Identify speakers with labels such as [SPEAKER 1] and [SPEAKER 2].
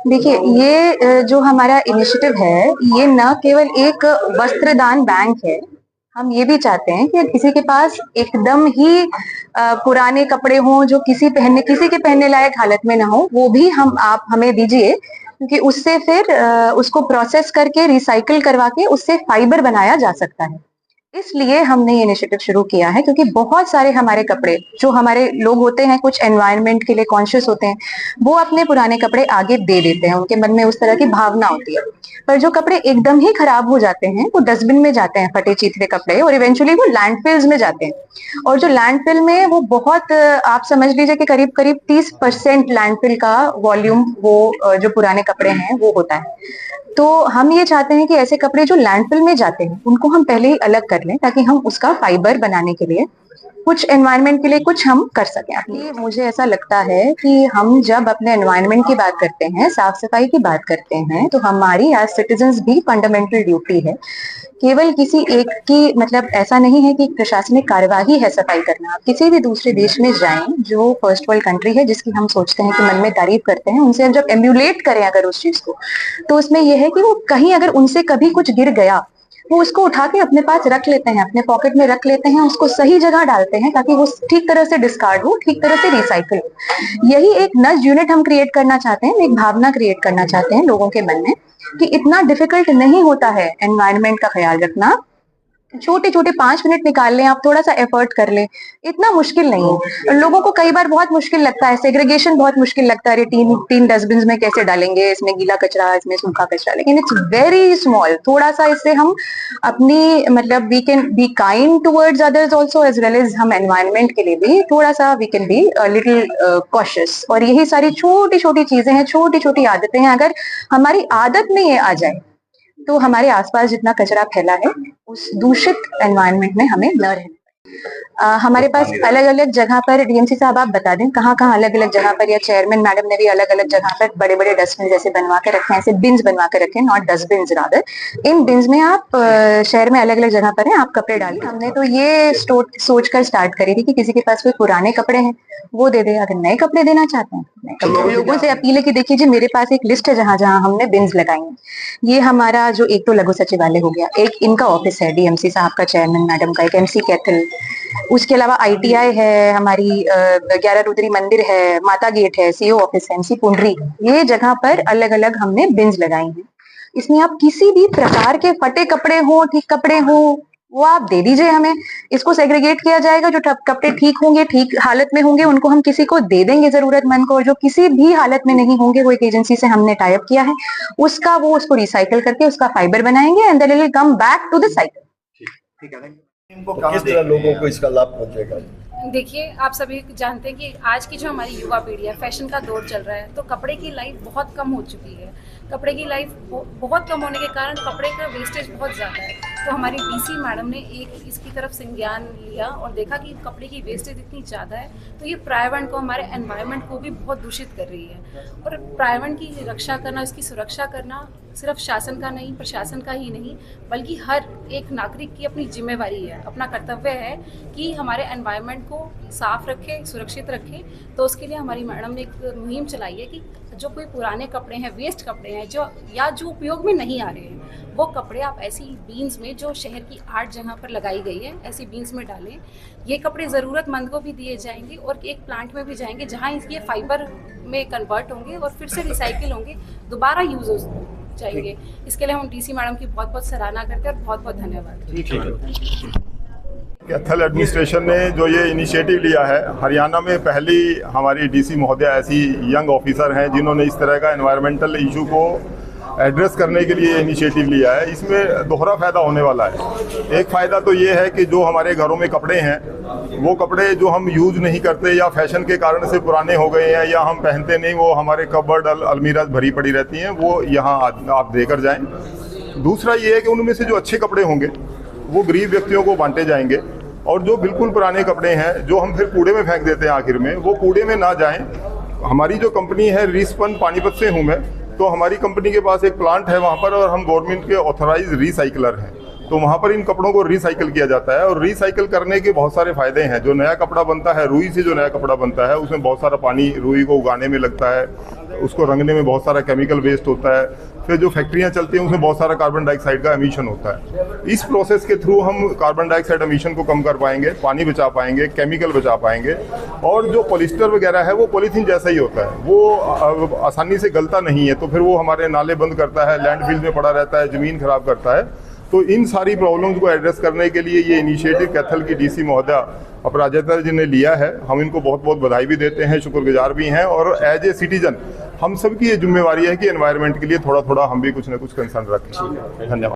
[SPEAKER 1] देखिए, ये जो हमारा इनिशिएटिव है, ये न केवल एक वस्त्रदान बैंक है, हम ये भी चाहते हैं कि किसी के पास एकदम ही पुराने कपड़े हों जो किसी के पहनने लायक हालत में ना हो, वो भी हम आप हमें दीजिए, क्योंकि उससे फिर उसको प्रोसेस करके रिसाइकिल करवा के उससे फाइबर बनाया जा सकता है। इसलिए हमने ये इनिशिएटिव शुरू किया है, क्योंकि बहुत सारे हमारे कपड़े जो हमारे लोग होते हैं, कुछ एनवायरनमेंट के लिए कॉन्शियस होते हैं, वो अपने पुराने कपड़े आगे दे देते हैं, उनके मन में उस तरह की भावना होती है। पर जो कपड़े एकदम ही खराब हो जाते हैं, वो डस्टबिन में जाते हैं, फटे चीथड़े कपड़े, और इवेंचुअली वो लैंडफिल्स में जाते हैं। और जो लैंडफिल में वो बहुत आप समझ लीजिए कि करीब करीब 30% लैंडफिल का वॉल्यूम वो जो पुराने कपड़े हैं वो होता है। तो हम ये चाहते हैं कि ऐसे कपड़े जो लैंडफिल में जाते हैं, उनको हम पहले ही अलग कर लें, ताकि हम उसका फाइबर बनाने के लिए कुछ एनवायरनमेंट के लिए कुछ हम कर सकें। अभी मुझे ऐसा लगता है कि हम जब अपने एनवायरनमेंट की बात करते हैं, साफ सफाई की बात करते हैं, तो हमारी एज सिटीजन्स भी फंडामेंटल ड्यूटी है। केवल किसी एक की मतलब ऐसा नहीं है कि प्रशासनिक कार्यवाही है सफाई करना। आप किसी भी दूसरे देश में जाएं जो फर्स्ट वर्ल्ड कंट्री है, जिसकी हम सोचते हैं कि मन में तारीफ करते हैं, उनसे जब एम्यूलेट करें अगर उस चीज को, तो उसमें यह है कि वो कहीं अगर उनसे कभी कुछ गिर गया, वो उसको उठा के अपने पास रख लेते हैं, अपने पॉकेट में रख लेते हैं, उसको सही जगह डालते हैं, ताकि वो ठीक तरह से डिस्कार्ड हो, ठीक तरह से रिसाइकिल हो। यही एक नज यूनिट हम क्रिएट करना चाहते हैं, एक भावना क्रिएट करना चाहते हैं लोगों के मन में, कि इतना डिफिकल्ट नहीं होता है एनवायरनमेंट का ख्याल रखना। छोटे छोटे 5 मिनट निकाल लें, आप थोड़ा सा एफर्ट कर लें, इतना मुश्किल नहीं है। लोगों को कई बार बहुत मुश्किल लगता है, सेग्रीगेशन बहुत मुश्किल लगता है, अरे तीन तीन डस्टबिन में कैसे डालेंगे, इसमें गीला कचरा, इसमें सूखा कचरा, लेकिन इट्स वेरी स्मॉल। थोड़ा सा इससे हम अपनी मतलब we can be kind towards others also, as well as हम एनवायरनमेंट के लिए भी थोड़ा सा we can be little cautious. और यही सारी छोटी छोटी चीजें हैं, छोटी छोटी आदतें हैं, अगर हमारी आदत में ये आ जाए, तो हमारे आसपास जितना कचरा फैला है, उस दूषित एनवायरनमेंट में हमें न रहना। हमारे पास अलग अलग जगह पर, डीएमसी साहब आप बता दें कहाँ कहाँ अलग अलग जगह पर, या चेयरमैन मैडम ने भी अलग अलग जगह पर बड़े बड़े डस्टबिन जैसे बनवा के रखे हैं, ऐसे बिन्स बनवा के रखे हैं, not dustbin rather. In beans में आप शहर में अलग अलग जगह पर है, आप कपड़े डालिए। हमने तो ये सोच कर स्टार्ट करी थी कि किसी के पास कोई पुराने कपड़े हैं वो दे दे, अगर नए कपड़े देना चाहते हैं नए कपड़े। लोगों से अपील है कि देखिए जी, मेरे पास एक लिस्ट है जहां जहां हमने बिन्स लगाई हैं। ये हमारा जो एक तो लघु सचिवालय हो गया, एक इनका ऑफिस है डीएमसी साहब का, चेयरमैन मैडम का, एक एमसी कैथल, उसके अलावा आईटीआई है, हमारी 11 रुद्री मंदिर है, माता गेट है, सीओ ऑफिस है, एमसी पुंडरी, ये जगह पर अलग अलग हमने बिन्स लगाई हैं। इसमें आप किसी भी प्रकार के फटे कपड़े हो, ठीक कपड़े हो, वो आप दे दीजिए हमें, इसको सेग्रीगेट किया जाएगा। जो कपड़े ठीक होंगे, ठीक हालत में होंगे, उनको हम किसी को दे देंगे जरूरतमंद को, और जो किसी भी हालत में नहीं होंगे, वो एक एजेंसी से हमने टाई अप किया है, उसका वो उसको रिसाइकिल करके उसका फाइबर बनाएंगे, and then it will come back to the cycle.
[SPEAKER 2] ठीक है, इनको किस तरह लोगों को इसका लाभ पहुंचेगा?
[SPEAKER 3] देखिए, आप सभी जानते हैं कि आज की जो हमारी युवा पीढ़ी है, फैशन का दौर चल रहा है, तो कपड़े की लाइफ बहुत कम हो चुकी है। कपड़े की लाइफ बहुत कम होने के कारण कपड़े का वेस्टेज बहुत ज़्यादा है। तो हमारी डीसी मैडम ने एक इसकी तरफ संज्ञान लिया और देखा कि कपड़े की वेस्टेज इतनी ज़्यादा है, तो ये पर्यावरण को, हमारे एनवायरनमेंट को भी बहुत दूषित कर रही है। और पर्यावरण की रक्षा करना, इसकी सुरक्षा करना सिर्फ शासन का नहीं, प्रशासन का ही नहीं, बल्कि हर एक नागरिक की अपनी जिम्मेवारी है, अपना कर्तव्य है कि हमारे एनवायरनमेंट को साफ रखें, सुरक्षित रखें। तो उसके लिए हमारी मैडम ने एक मुहिम चलाई है कि जो कोई पुराने कपड़े हैं, वेस्ट कपड़े हैं, जो उपयोग में नहीं आ रहे हैं, वो कपड़े आप ऐसी बीन्स में, जो शहर की 8 जगह पर लगाई गई है, ऐसी बीन्स में डालें। ये कपड़े ज़रूरतमंद को भी दिए जाएंगे और एक प्लांट में भी जाएंगे, जहाँ ये फाइबर में कन्वर्ट होंगे और फिर से रिसाइकिल होंगे, दोबारा यूज हो जाएंगे। इसके लिए हम डीसी मैडम की बहुत बहुत सराहना करते हैं और बहुत बहुत धन्यवाद।
[SPEAKER 2] कैथल एडमिनिस्ट्रेशन ने जो ये इनिशिएटिव लिया है, हरियाणा में पहली हमारी डीसी महोदया ऐसी यंग ऑफिसर हैं जिन्होंने इस तरह का एनवायरमेंटल इशू को एड्रेस करने के लिए इनिशिएटिव लिया है। इसमें दोहरा फ़ायदा होने वाला है। एक फ़ायदा तो ये है कि जो हमारे घरों में कपड़े हैं, वो कपड़े जो हम यूज़ नहीं करते या फैशन के कारण से पुराने हो गए हैं या हम पहनते नहीं, वो हमारे कबर्ड अलमीरा भरी पड़ी रहती हैं, वो यहाँ आप देकर जाएँ। दूसरा ये है कि उनमें से जो अच्छे कपड़े होंगे वो गरीब व्यक्तियों को बांटे जाएंगे, और जो बिल्कुल पुराने कपड़े हैं जो हम फिर कूड़े में फेंक देते हैं आखिर में, वो कूड़े में ना जाएं। हमारी जो कंपनी है रीस्पन, पानीपत से हूँ मैं, तो हमारी कंपनी के पास एक प्लांट है वहाँ पर, और हम गवर्नमेंट के ऑथराइज रिसाइकलर हैं। तो वहाँ पर इन कपड़ों को रिसाइकिल किया जाता है, और रिसाइकिल करने के बहुत सारे फायदे हैं। जो नया कपड़ा बनता है, रुई से जो नया कपड़ा बनता है, उसमें बहुत सारा पानी रुई को उगाने में लगता है, उसको रंगने में बहुत सारा केमिकल वेस्ट होता है, फिर जो फैक्ट्रियाँ चलती हैं उसमें बहुत सारा कार्बन डाइऑक्साइड का एमिशन होता है। इस प्रोसेस के थ्रू हम कार्बन डाइऑक्साइड एमिशन को कम कर पाएंगे, पानी बचा पाएंगे, केमिकल बचा पाएंगे। और जो पॉलिस्टर वगैरह है वो पॉलीथीन जैसा ही होता है, वो आसानी से गलता नहीं है, तो फिर वो हमारे नाले बंद करता है, लैंडफिल में पड़ा रहता है, ज़मीन खराब करता है। तो इन सारी प्रॉब्लम्स को एड्रेस करने के लिए ये इनिशिएटिव कैथल की डीसी महोदया अपराजिता जी ने लिया है। हम इनको बहुत बहुत बधाई भी देते हैं, शुक्रगुजार भी हैं। और एज ए सिटीजन हम सब की ये जिम्मेवारी है कि एनवायरनमेंट के लिए थोड़ा थोड़ा हम भी कुछ ना कुछ कंसर्न रखें। धन्यवाद।